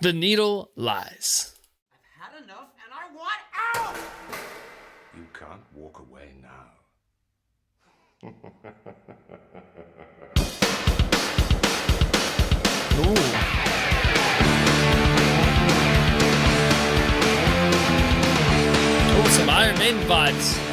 The needle lies. I've had enough and I want out! You can't walk away now. Ooh, some Iron Maiden vibes.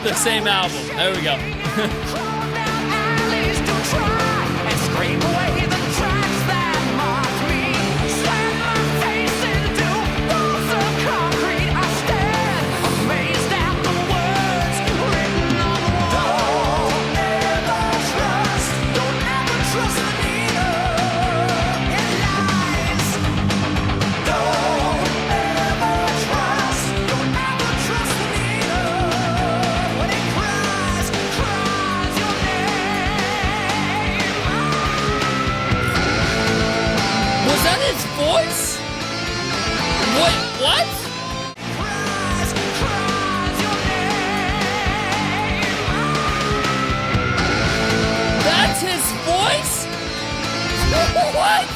The same album. There we go. Voice? Wait, what? That's his voice? What? What?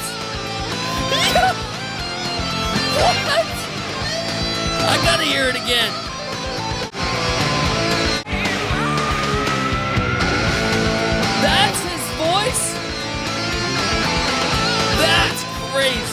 I gotta hear it again. That's his voice? That's crazy.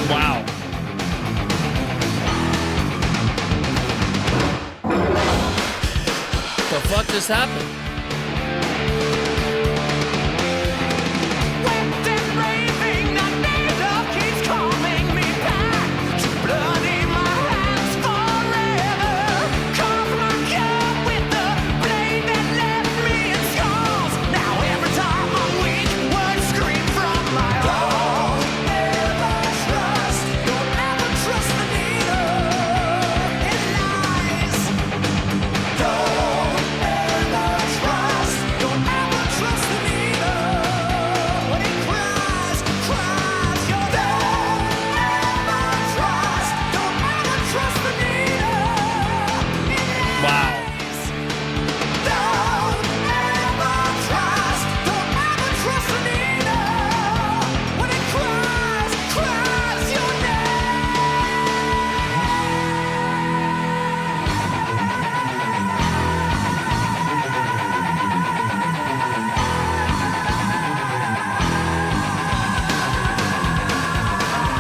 Wow. The fuck just happened?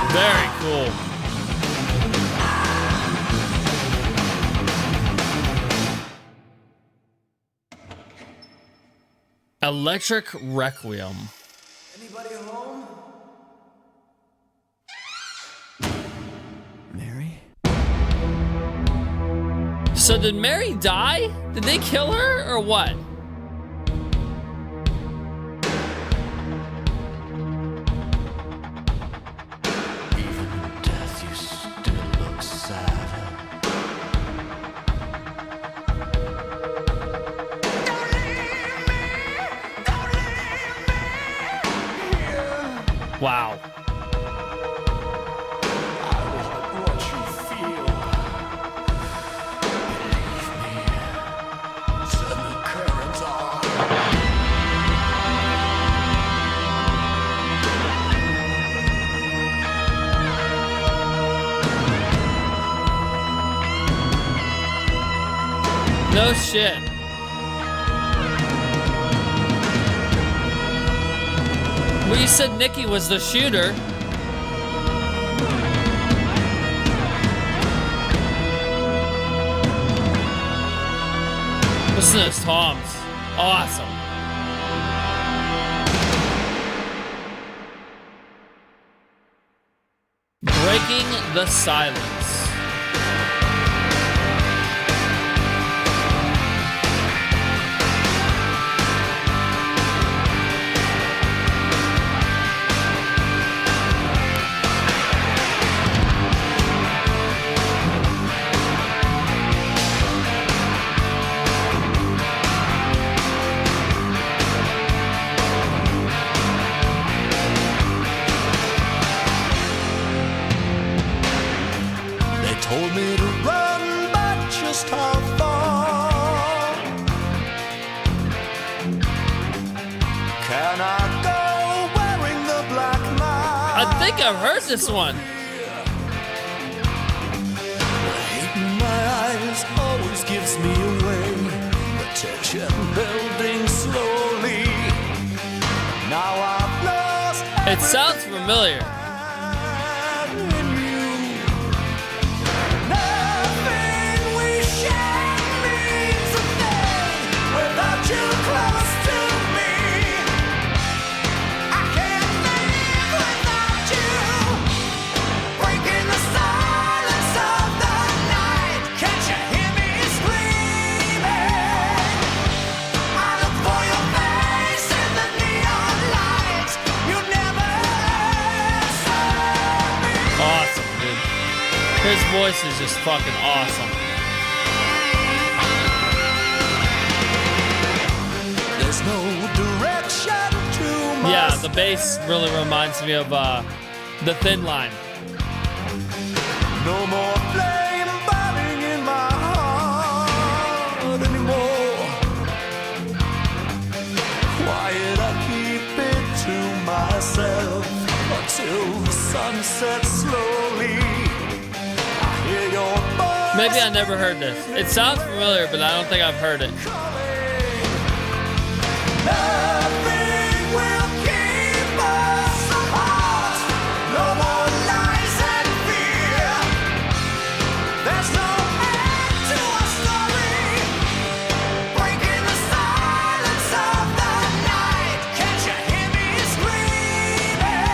Very cool. Electric Requiem. Anybody home? Mary? So did Mary die? Did they kill her or what? Wow. No shit. Well, you said Nikki was the shooter. Listen to this, Tom's awesome. Break Breaking the silence. Told me to run, but just how far can I go wearing the black mask? I think I've heard this one. The hate in my eyes always gives me away. The tension building slowly. Now I've lost. It sounds familiar. His voice is just fucking awesome. There's no direction to my Yeah, the bass really reminds me of The Thin Line. No more flame burning in my heart anymore. Quiet, I keep it to myself until the sun sets slowly. Maybe I never heard this. It sounds familiar, but I don't think I've heard it. Nothing will keep us apart. No more lies and fear. There's no end to our story. Breaking the silence of the night. Can't you hear me screaming?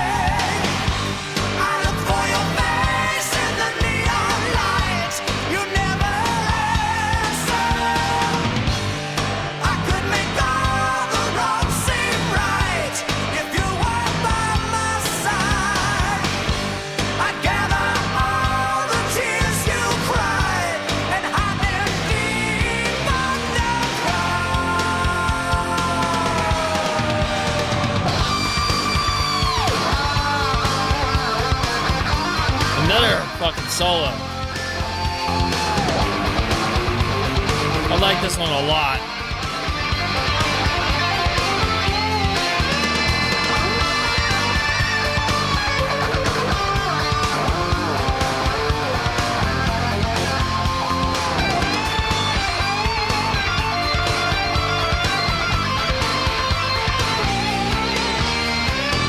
I look for your face in the neon light. You never answer. I could make all the wrong seem right if you were by my side. I'd gather all the tears you cried and hide them deep underground. Another fucking solo. I like this one a lot.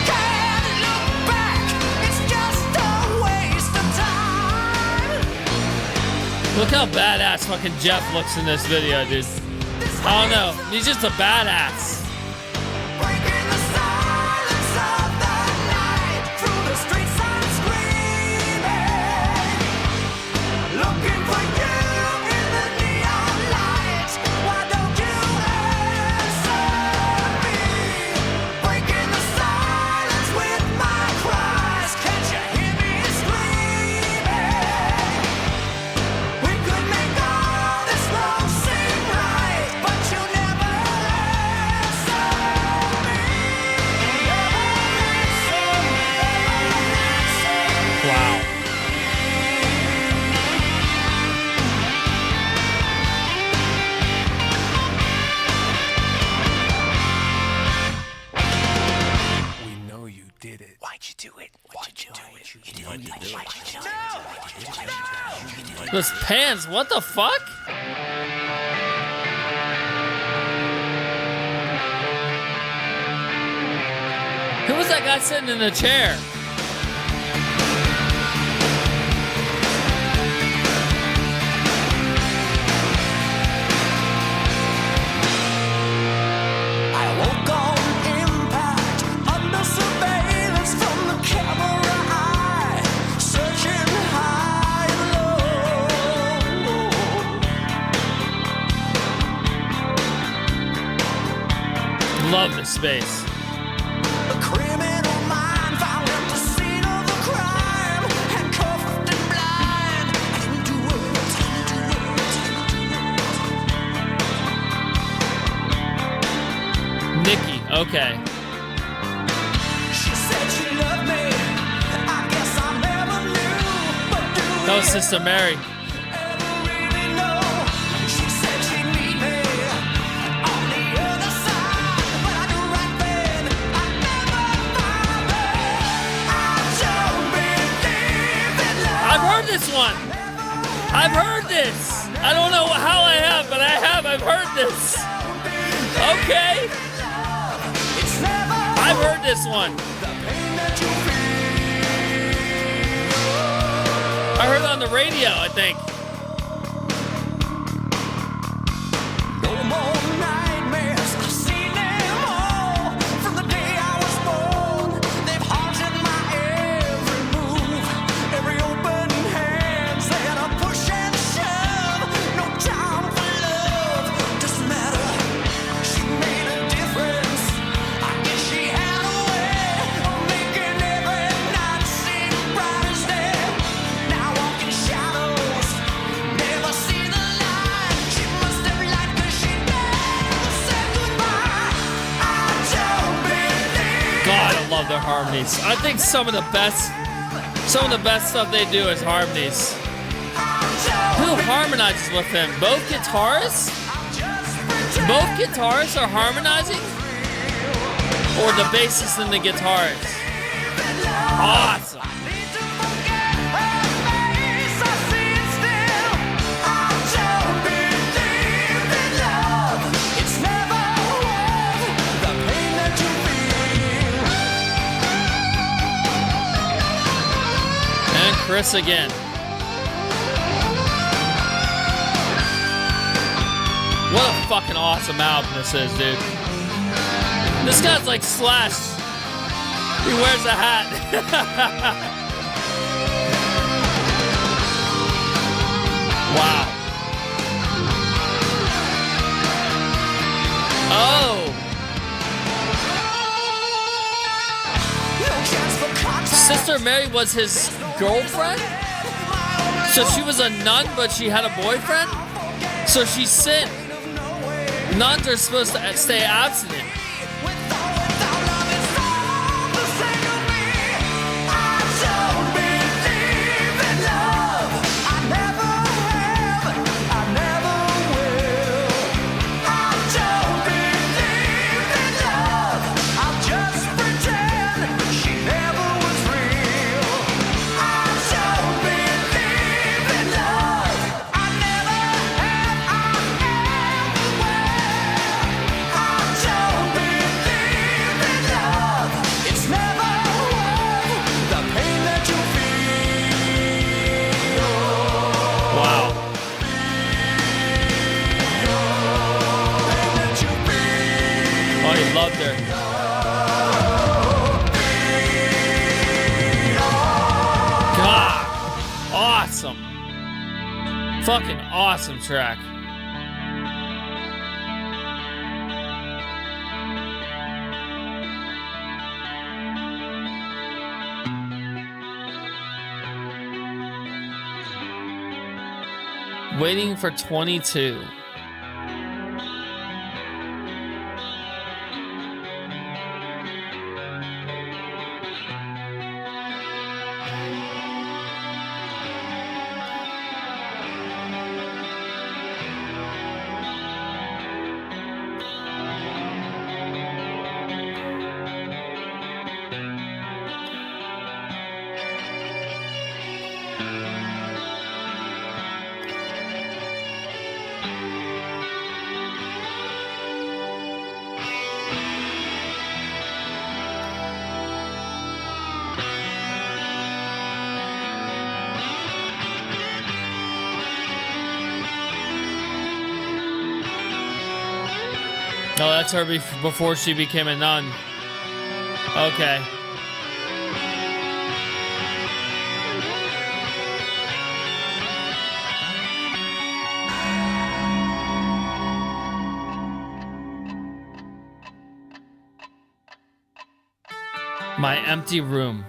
Can't look back, it's just a waste of time. Look how badass fucking Jeff looks in this video, dude. I don't know. He's just a badass. Breaking the silence of the night. Through the streets I'm screaming. Looking for you in the neon lights. Why don't you answer me? Breaking the silence with my cries. Can't you hear me screaming? We could make all this wrong seem right, but you never answer me. Wow. We know you did it. Why'd you do it? Why'd you do it? You did it. Those pants, what the fuck? Who was that guy sitting in the chair? I woke on impact, under surveillance from the camera eye, searching space. A criminal mind found at the scene of the crime, handcuffed and blind. I didn't do it. Nikki, okay. She said she loved me. I guess I never knew. But do That was Sister Mary. ever really know? She said she'd meet me on the other side, but I knew right then I'd never find her. I don't believe in love. I've heard this one. I've heard this. I don't know how I have, but I have. I've heard this. Okay. It's never I've heard this one. the pain that you feel. I heard it on the radio, I think. No more nightmares. I've seen them all from the day I was born. They've haunted my every move, every open hand. Said a push and shove. No time for love. Doesn't matter. She made a difference. I guess she had a way of making every night seem bright as day. Now walking shadows, never see the light. She must have lied 'cause she never said goodbye. I don't believe. God, I love their harmonies. I think some of the best stuff they do is harmonies. Who harmonizes with them? Both guitarists? Both guitarists are harmonizing? Or the bassist and the guitarist? Awesome. And Chris again. What a fucking awesome album this is, dude. This guy's like Slash. He wears a hat. Wow. Oh. Sister Mary was his girlfriend? So she was a nun, but she had a boyfriend? So she sinned. Nuns are supposed to stay abstinent. Loved her. God, awesome. Fucking awesome track. Waiting for 22. No, that's her before she became a nun. Okay. My empty room.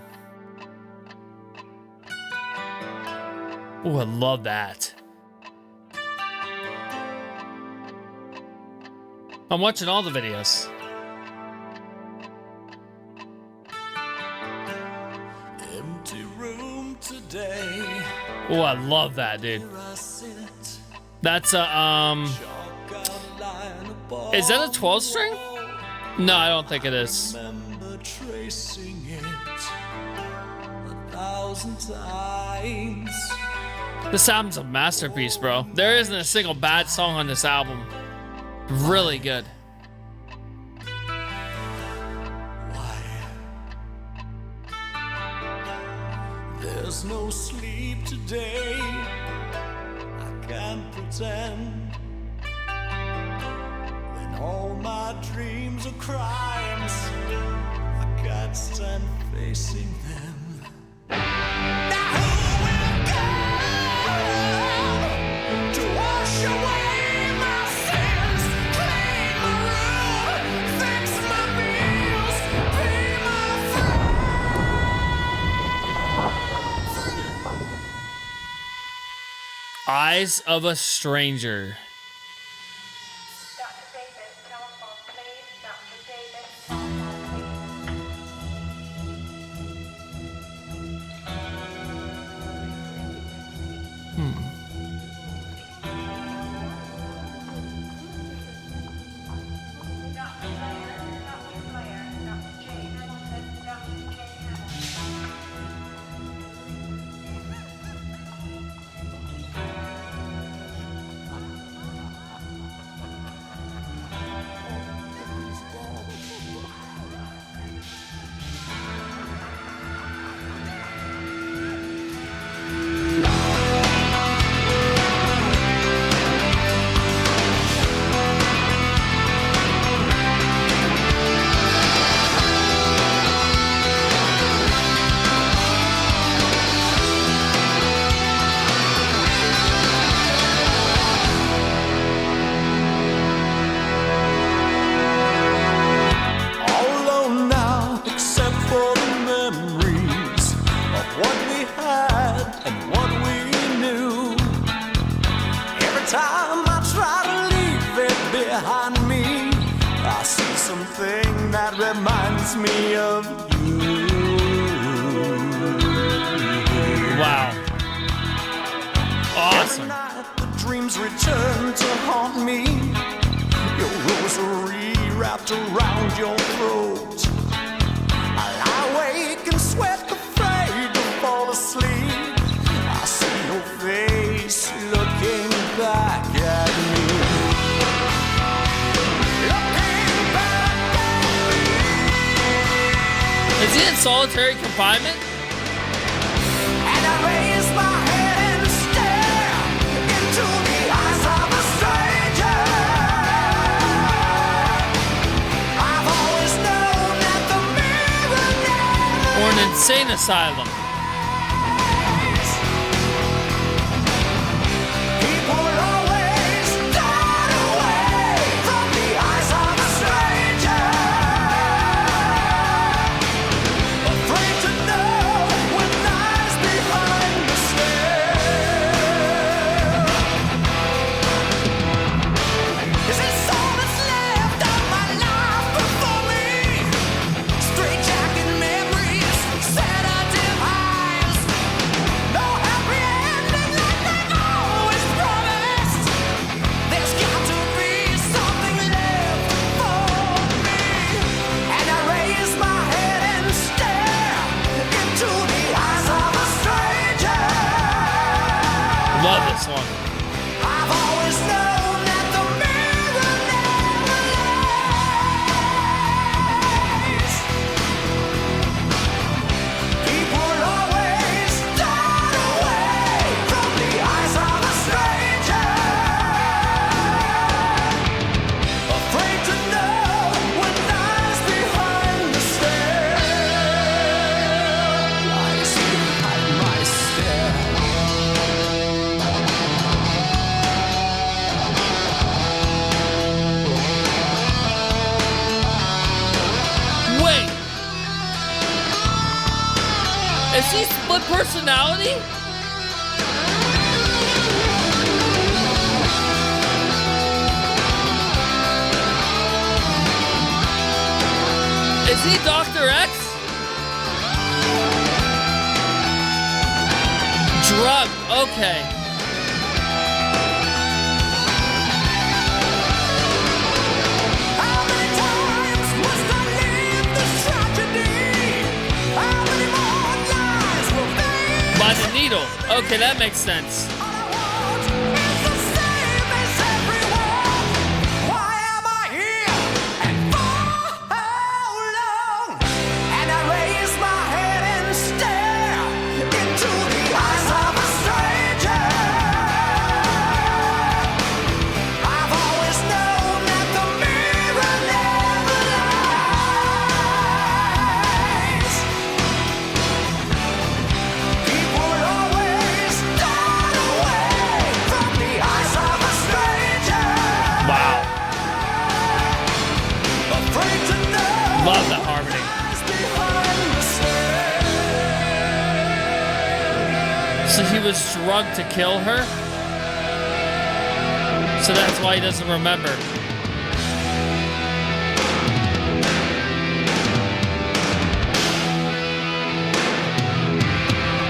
Oh, I love that. I'm watching all the videos. Empty room today. Oh, I love that, dude. That's a, is that a 12 string? No, I don't think it is. Remember tracing it 1,000 times. This album's a masterpiece, bro. There isn't a single bad song on this album. Really good. Why? There's no sleep today. I can't pretend. When all my dreams are crimes, I can't stand facing them. Now who will come to wash away my sins, clean my room, fix my meals, be my friend? Eyes of a Stranger. Dr. Davis, telephone, please. Dr. Davis. Dr. Blair, Dr. Blair, Dr. J. Hamilton, Dr. J. Hamilton. All alone now, except for the memories of what we had and what we knew. Every time I try to leave it behind me, I see something that reminds me of you. Wow. Every Awesome. night the dreams return to haunt me. Your rosary wrapped around your throat. I lie awake and sweat, afraid to fall asleep. I see your face looking back at me. Looking back at me. Is he in solitary confinement? And I raise my head and stare into the eyes of a stranger. I've always known that the mirror never Or an insane asylum? lies. People always turn away from the eyes of a stranger, afraid to know what lies behind the stare. Is this all that's left of my life before me? Straight jacket memories, sedative highs. No happy ending like they always promised. There's got to be something left for me. And I raise my head and stare into the eyes of a stranger. Love this one. I've always known that the mirror never lies. People always turn away from the eyes of a stranger, afraid to know what lies behind the stare. Lies behind my stare. split personality? Is he Dr. X? Drug, okay. How many times must I live this tragedy? How many more lives will fade? By the needle. Okay, that makes sense. All I want is the same as everyone. Why am I here? And for how long? And I raise my head and stare into the eyes of a stranger. I've always known that the mirror never lies. People always turn away from the eyes of a stranger. Wow. Afraid to know Love that harmony. what's behind the stare. So he was drugged to kill her? So that's why he doesn't remember.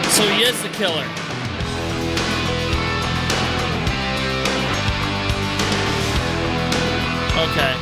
So he is the killer. Okay.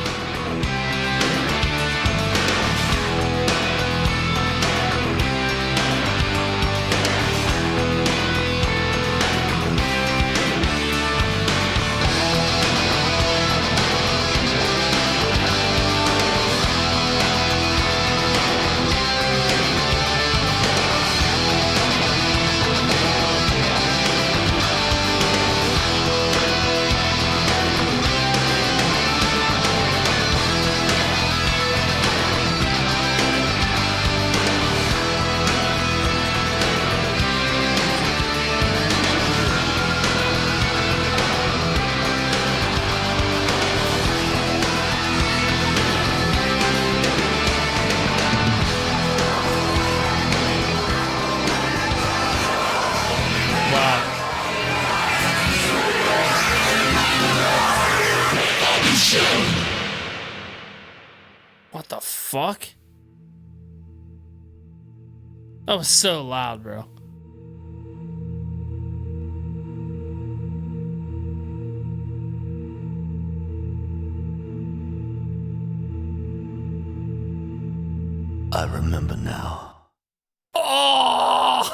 Wow. What the fuck? That was so loud, bro. I remember now. Oh!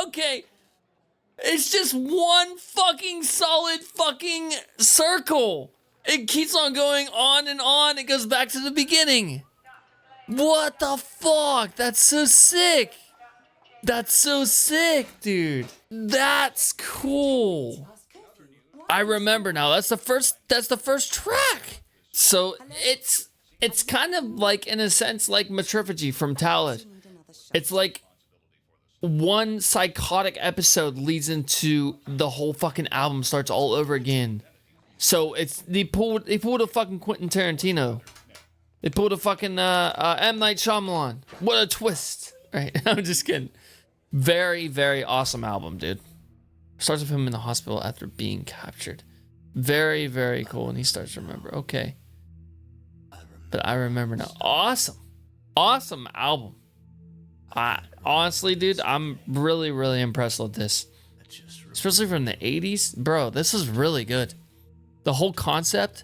Okay. It's just one fucking solid fucking circle. It keeps on going on and on. It goes back to the beginning. What the fuck? That's so sick. That's so sick, dude. That's cool. I remember now. That's the first track. So it's kind of like, in a sense, like Motifs from Talad. It's like one psychotic episode leads into the whole fucking album starts all over again. So it's they pulled a fucking Quentin Tarantino. They pulled a fucking M. Night Shyamalan. What a twist. Right? I'm just kidding. Very, very awesome album, dude. Starts with him in the hospital after being captured. Very, very cool. And he starts to remember. Okay. But I remember now. Awesome. Awesome album. Honestly, dude, I'm really, really impressed with this. Especially from the 80s. Bro, this is really good. The whole concept,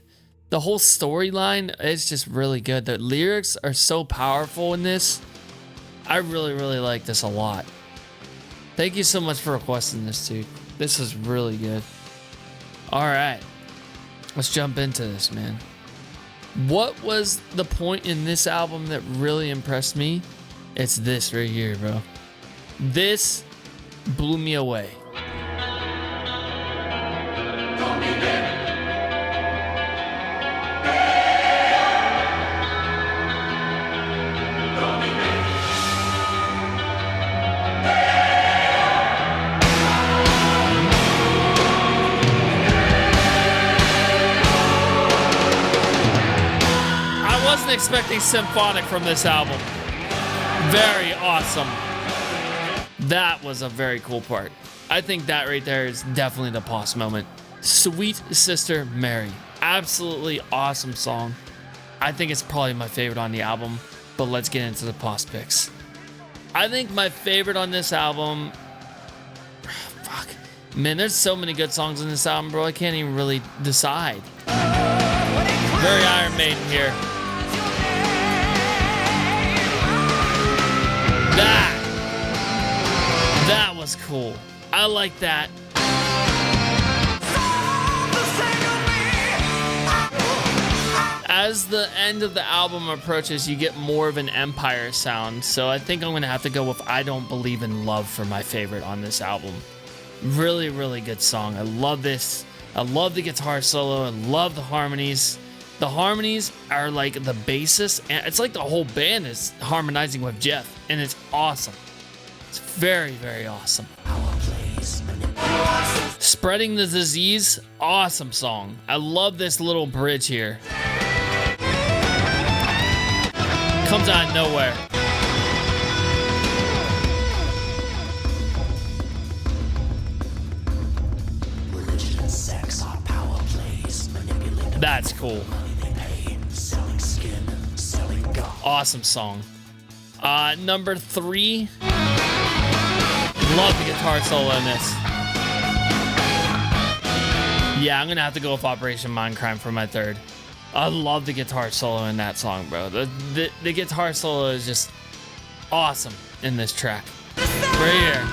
the whole storyline is just really good. The lyrics are so powerful in this. I really, really like this a lot. Thank you so much for requesting this, dude. This is really good. All right. Let's jump into this, man. What was the point in this album that really impressed me? It's this right here, bro. This blew me away. expecting symphonic from this album. Very awesome. That was a very cool part. I think that right there is definitely the pause moment. Sweet Sister Mary. Absolutely awesome song. I think it's probably my favorite on the album, but let's get into the pause picks. I think my favorite on this album... Fuck. Man, there's so many good songs on this album, bro. I can't even really decide. Very Iron Maiden here. That was cool. I like that. As the end of the album approaches, you get more of an Empire sound. So I think I'm going to have to go with I Don't Believe in Love for my favorite on this album. Really, really good song. I love this. I love the guitar solo. I love the harmonies. The harmonies are like the basis, and it's like the whole band is harmonizing with Jeff, and it's awesome. It's very, very awesome. Spreading the Disease, awesome song. I love this little bridge here. Comes out of nowhere. Religion and sex are power plays, manipulating. That's cool. Selling skin, selling God. Awesome song. Number 3. Love the guitar solo in this. Yeah, I'm gonna have to go with Operation Mindcrime for my third. I love the guitar solo in that song, bro. The guitar solo is just awesome in this track. Right here.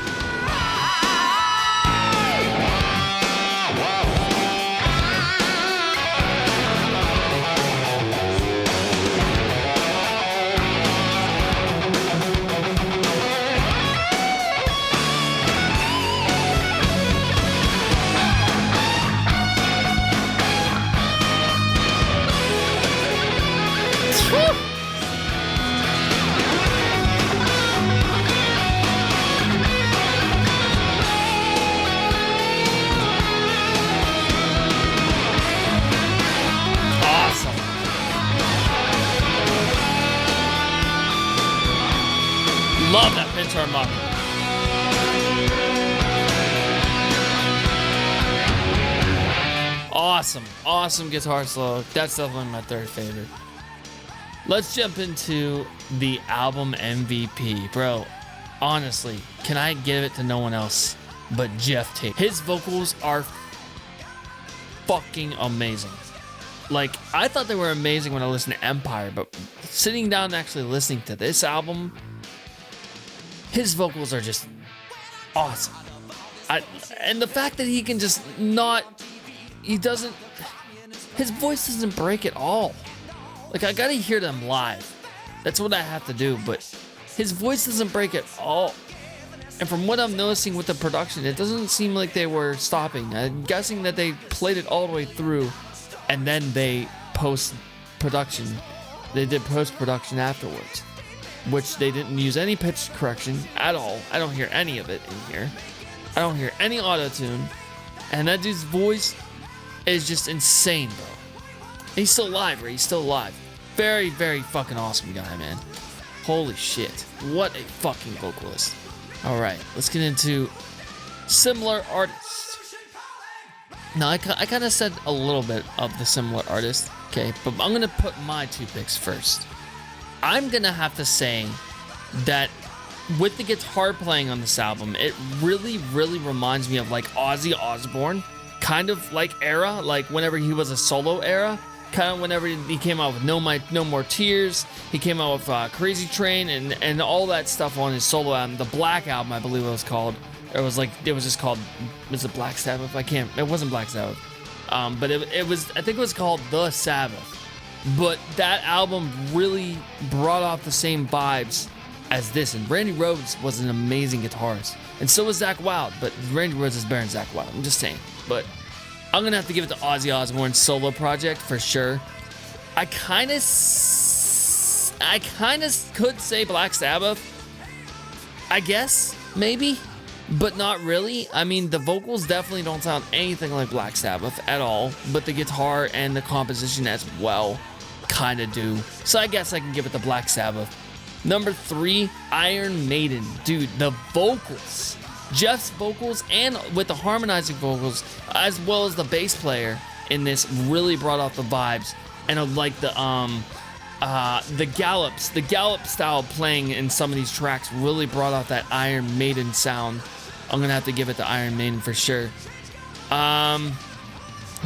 Love that pinch arm up. Awesome, awesome guitar solo. That's definitely my third favorite. Let's jump into the album MVP. Bro, honestly, can I give it to no one else but Jeff Tate? His vocals are fucking amazing. Like, I thought they were amazing when I listened to Empire, but sitting down and actually listening to this album, his vocals are just awesome. And the fact that he can just his voice doesn't break at all. Like, I gotta hear them live. That's what I have to do, but his voice doesn't break at all. And from what I'm noticing with the production, it doesn't seem like they were stopping. I'm guessing that they played it all the way through, and then they post-production. They did post-production afterwards, which they didn't use any pitch correction at all. I don't hear any of it in here. I don't hear any auto-tune. And that dude's voice is just insane, bro. He's still alive, right? He's still alive. Very, very fucking awesome guy, man. Holy shit. What a fucking vocalist. Alright, let's get into similar artists. Now, I kind of said a little bit of the similar artists, okay? But I'm going to put my 2 picks first. I'm going to have to say that with the guitar playing on this album, it really, really reminds me of like Ozzy Osbourne, kind of like era, like whenever he was a solo era, kind of whenever he came out with No More Tears, he came out with Crazy Train and all that stuff on his solo album, the Black Album, I believe it was called. Was it Black Sabbath? It wasn't Black Sabbath. But it was, I think it was called The Sabbath. But that album really brought off the same vibes as this. And Randy Rhoads was an amazing guitarist. And so was Zakk Wylde. But Randy Rhoads is better than Zakk Wylde. I'm just saying. But I'm going to have to give it to Ozzy Osbourne's solo project for sure. I kind of could say Black Sabbath. I guess, maybe. But not really. I mean, the vocals definitely don't sound anything like Black Sabbath at all. But the guitar and the composition as well kind of do. So I guess I can give it the Black Sabbath. Number 3, Iron Maiden. Dude, the vocals. Jeff's vocals and with the harmonizing vocals, as well as the bass player in this, really brought out the vibes. And I like the gallops. The gallop style playing in some of these tracks really brought out that Iron Maiden sound. I'm going to have to give it to Iron Maiden for sure.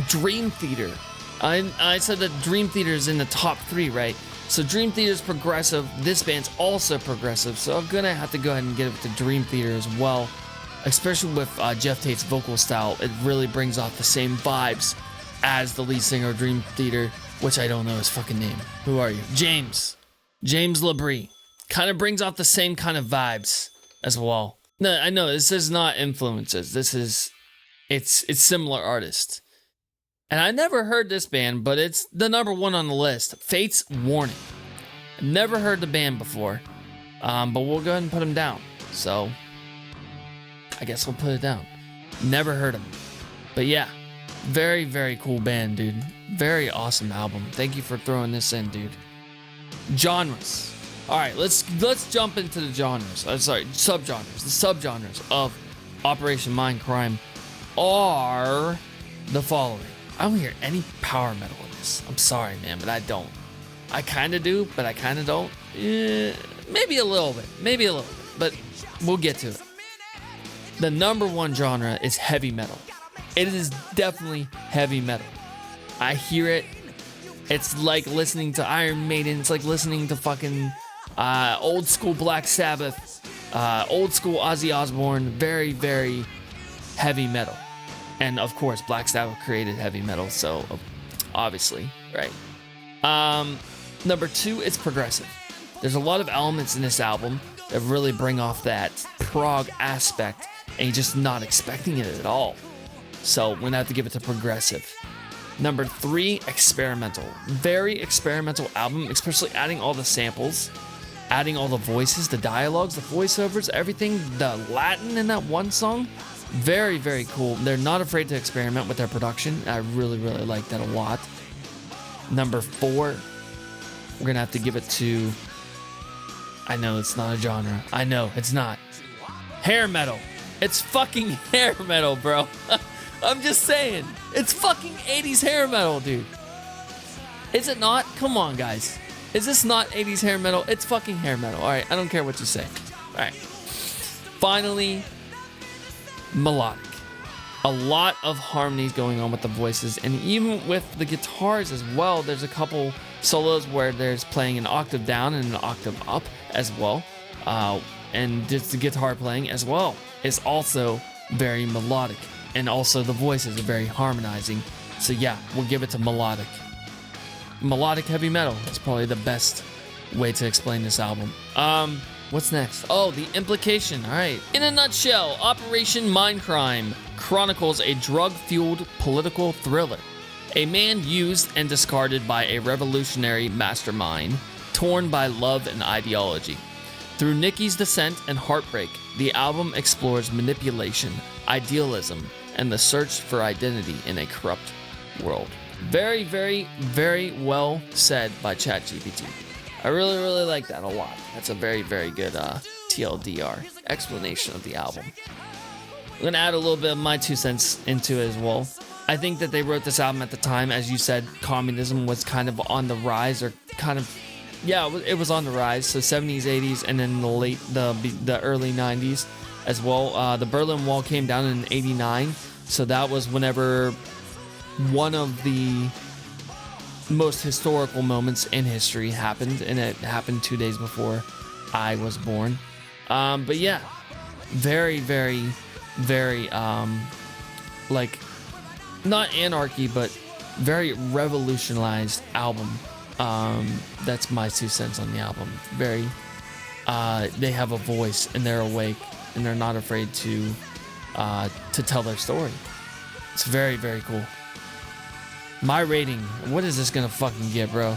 Dream Theater. I said that Dream Theater is in the top 3, right? So Dream Theater is progressive. This band's also progressive. So I'm going to have to go ahead and give it to Dream Theater as well. Especially with Jeff Tate's vocal style. It really brings off the same vibes as the lead singer of Dream Theater, which I don't know his fucking name. Who are you? James Labrie. Kind of brings off the same kind of vibes as well. No, I know this is not influences. It's similar artists. And I never heard this band, but it's the number 1 on the list. Fate's Warning. Never heard the band before, but we'll go ahead and put them down. So I guess we'll put it down. Never heard them, but yeah, very, very cool band, dude. Very awesome album. Thank you for throwing this in, dude. Genres. All right, let's jump into the genres. Subgenres. The subgenres of Operation Mindcrime are the following. I don't hear any power metal in this. I'm sorry, man, but I don't. I kind of do, but I kind of don't. Maybe a little bit, but we'll get to it. The number 1 genre is heavy metal. It is definitely heavy metal. I hear it. It's like listening to Iron Maiden. It's like listening to fucking old school Black Sabbath, old school Ozzy Osbourne. Very, very heavy metal. And of course, Black Sabbath created heavy metal, so obviously, right? Number 2, it's progressive. There's a lot of elements in this album that really bring off that prog aspect, and you're just not expecting it at all. So we're gonna have to give it to progressive. Number 3, experimental. Very experimental album, especially adding all the samples, adding all the voices, the dialogues, the voiceovers, everything, the Latin in that one song. Very, very cool. They're not afraid to experiment with their production. I really, really like that a lot. Number 4, we're going to have to give it to... I know it's not a genre. I know it's not. Hair metal. It's fucking hair metal, bro. I'm just saying. It's fucking 80s hair metal, dude. Is it not? Come on, guys. Is this not 80s hair metal? It's fucking hair metal. All right, I don't care what you say. All right. Finally... melodic. A lot of harmonies going on with the voices, and even with the guitars as well. There's a couple solos where there's playing an octave down and an octave up as well, and just the guitar playing as well is also very melodic, and also the voices are very harmonizing. So yeah, we'll give it to melodic heavy metal. That's probably the best way to explain this album. What's next? Oh, the implication. All right. In a nutshell, Operation Mindcrime chronicles a drug-fueled political thriller. A man used and discarded by a revolutionary mastermind, torn by love and ideology. Through Nikki's descent and heartbreak, the album explores manipulation, idealism, and the search for identity in a corrupt world. Very, very, very well said by ChatGPT. I really, really like that a lot. That's a very, very good TLDR explanation of the album. I'm going to add a little bit of my 2 cents into it as well. I think that they wrote this album at the time, as you said, communism was kind of on the rise, or kind of, yeah, it was on the rise. So 70s, 80s, and then the early 90s as well. The Berlin Wall came down in 89. So that was whenever one of the most historical moments in history happened, and it happened 2 days before I was born. But yeah, very, very, very like, not anarchy, but very revolutionized album. That's my 2 cents on the album. Very they have a voice, and they're awake, and they're not afraid to tell their story. It's very, very cool. My rating, what is this gonna fucking get, bro?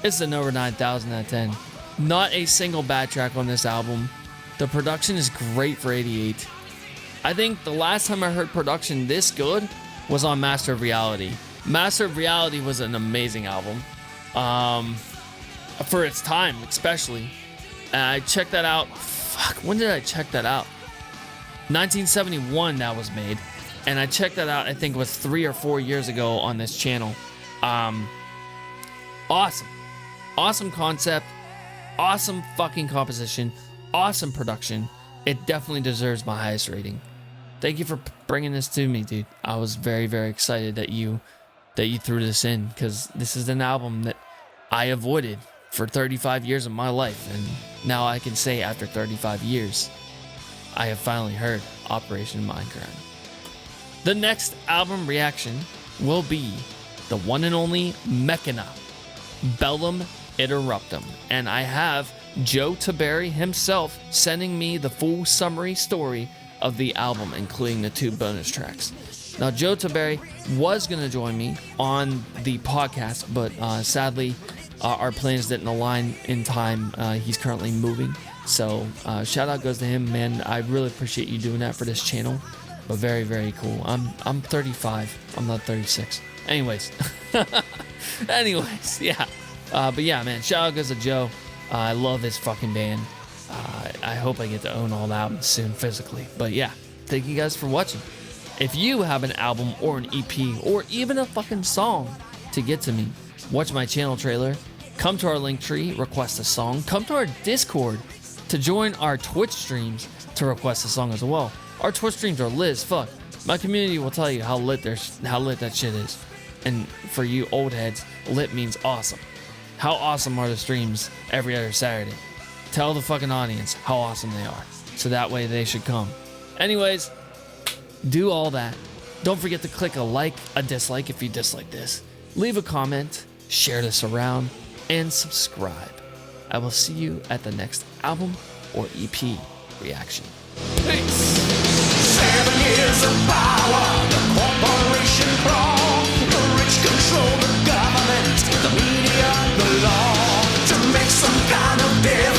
It's an over 9,000 out of 10. Not a single bad track on this album. The production is great for 88. I think the last time I heard production this good was on Master of Reality. Master of Reality was an amazing album. for its time, especially. And I checked that out. Fuck, when did I check that out? 1971 that was made. And I checked that out, I think it was 3 or 4 years ago on this channel. Awesome. Awesome concept. Awesome fucking composition. Awesome production. It definitely deserves my highest rating. Thank you for bringing this to me, dude. I was very, very excited that you threw this in, because this is an album that I avoided for 35 years of my life, and now I can say after 35 years, I have finally heard Operation Mindcrime. The next album reaction will be the one and only Mechana, Bellum Interruptum, and I have Joe Taberry himself sending me the full summary story of the album, including the 2 bonus tracks. Now, Joe Taberry was going to join me on the podcast, but sadly, our plans didn't align in time. He's currently moving, so shout out goes to him, man. I really appreciate you doing that for this channel, but very, very cool. I'm 35. I'm not 36. Anyways, yeah. But yeah, man, shout out goes to Joe. I love this fucking band. I hope I get to own all the albums soon physically. But yeah, thank you guys for watching. If you have an album or an EP or even a fucking song to get to me, watch my channel trailer, come to our link tree, request a song, come to our Discord to join our Twitch streams to request a song as well. Our Twitch streams are lit as fuck. My community will tell you how lit that shit is. And for you old heads, lit means awesome. How awesome are the streams every other Saturday? Tell the fucking audience how awesome they are, so that way they should come. Anyways, do all that. Don't forget to click a like, a dislike if you dislike this. Leave a comment, share this around, and subscribe. I will see you at the next album or EP reaction. Peace! 7 years of power, the corporation crawl. The rich control the government, the media, the law. To make some kind of deal.